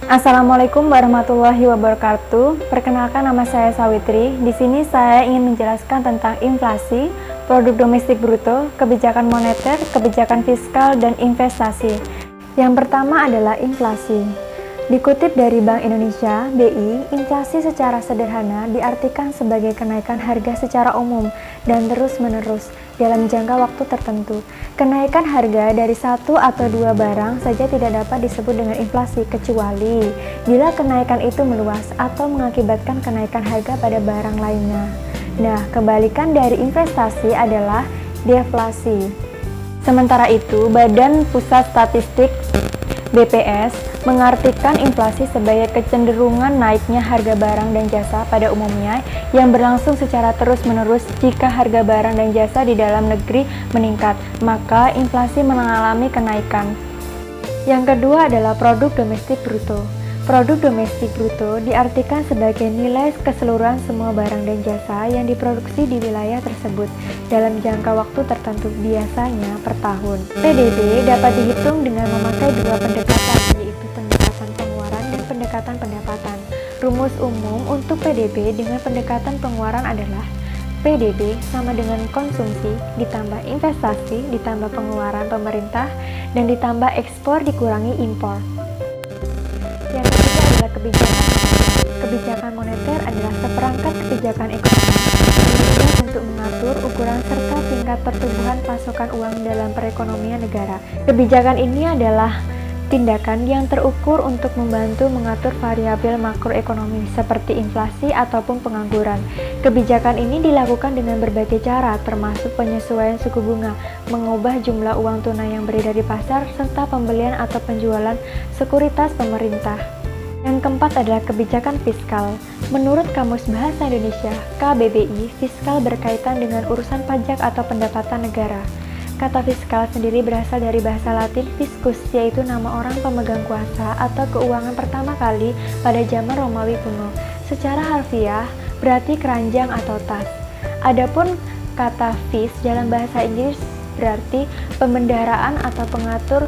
Assalamualaikum warahmatullahi wabarakatuh. Perkenalkan, nama saya Sawitri. Di sini saya ingin menjelaskan tentang inflasi, produk domestik bruto, kebijakan moneter, kebijakan fiskal, dan investasi. Yang pertama adalah inflasi. Dikutip dari Bank Indonesia, BI, inflasi secara sederhana diartikan sebagai kenaikan harga secara umum dan terus-menerus dalam jangka waktu tertentu. Kenaikan harga dari satu atau dua barang saja tidak dapat disebut dengan inflasi, kecuali bila kenaikan itu meluas atau mengakibatkan kenaikan harga pada barang lainnya. Nah, kebalikan dari investasi adalah deflasi. Sementara itu, Badan Pusat Statistik BPS mengartikan inflasi sebagai kecenderungan naiknya harga barang dan jasa pada umumnya yang berlangsung secara terus-menerus. Jika harga barang dan jasa di dalam negeri meningkat, maka inflasi mengalami kenaikan. Yang kedua adalah produk domestik bruto. Produk domestik bruto diartikan sebagai nilai keseluruhan semua barang dan jasa yang diproduksi di wilayah tersebut dalam jangka waktu tertentu, biasanya per tahun. PDB dapat dihitung dengan memakai dua pendekatan, yaitu pendekatan pengeluaran dan pendekatan pendapatan. Rumus umum untuk PDB dengan pendekatan pengeluaran adalah PDB sama dengan konsumsi ditambah investasi ditambah pengeluaran pemerintah dan ditambah ekspor dikurangi impor. Yang ketiga adalah kebijakan. Kebijakan moneter adalah seperangkat kebijakan ekonomi untuk mengatur ukuran serta tingkat pertumbuhan pasokan uang dalam perekonomian negara. Kebijakan ini adalah tindakan yang terukur untuk membantu mengatur variabel makroekonomi seperti inflasi ataupun pengangguran. Kebijakan ini dilakukan dengan berbagai cara, termasuk penyesuaian suku bunga, mengubah jumlah uang tunai yang beredar di pasar, serta pembelian atau penjualan sekuritas pemerintah. Yang keempat adalah kebijakan fiskal. Menurut Kamus Bahasa Indonesia, KBBI, fiskal berkaitan dengan urusan pajak atau pendapatan negara. Kata fiskal sendiri berasal dari bahasa Latin fiscus, yaitu nama orang pemegang kuasa atau keuangan pertama kali pada zaman Romawi kuno. Secara harfiah, berarti keranjang atau tas. Adapun kata fis dalam bahasa Inggris berarti pembendaraan atau pengatur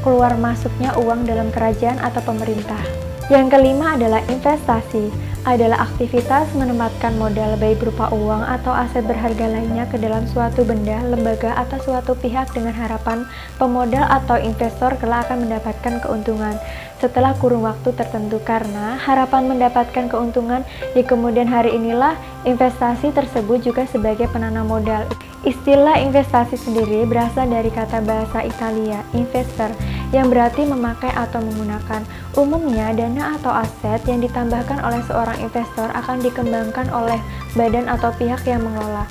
keluar masuknya uang dalam kerajaan atau pemerintah. Yang kelima adalah investasi, adalah aktivitas menempatkan modal baik berupa uang atau aset berharga lainnya ke dalam suatu benda, lembaga, atau suatu pihak dengan harapan pemodal atau investor kelak akan mendapatkan keuntungan setelah kurun waktu tertentu. Karena harapan mendapatkan keuntungan di kemudian hari, inilah investasi tersebut juga sebagai penanam modal. Istilah investasi sendiri berasal dari kata bahasa Italia, investor, yang berarti memakai atau menggunakan. Umumnya, dana atau aset yang ditambahkan oleh seorang investor akan dikembangkan oleh badan atau pihak yang mengelola.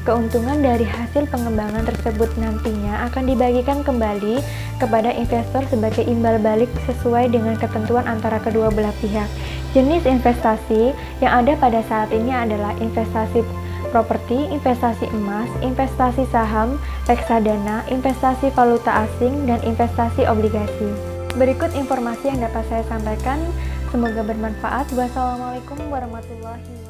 Keuntungan dari hasil pengembangan tersebut nantinya akan dibagikan kembali kepada investor sebagai imbal balik sesuai dengan ketentuan antara kedua belah pihak. Jenis investasi yang ada pada saat ini adalah investasi properti, investasi emas, investasi saham, reksadana, investasi valuta asing, dan investasi obligasi. Berikut informasi yang dapat saya sampaikan, semoga bermanfaat. Wassalamualaikum warahmatullahi wabarakatuh.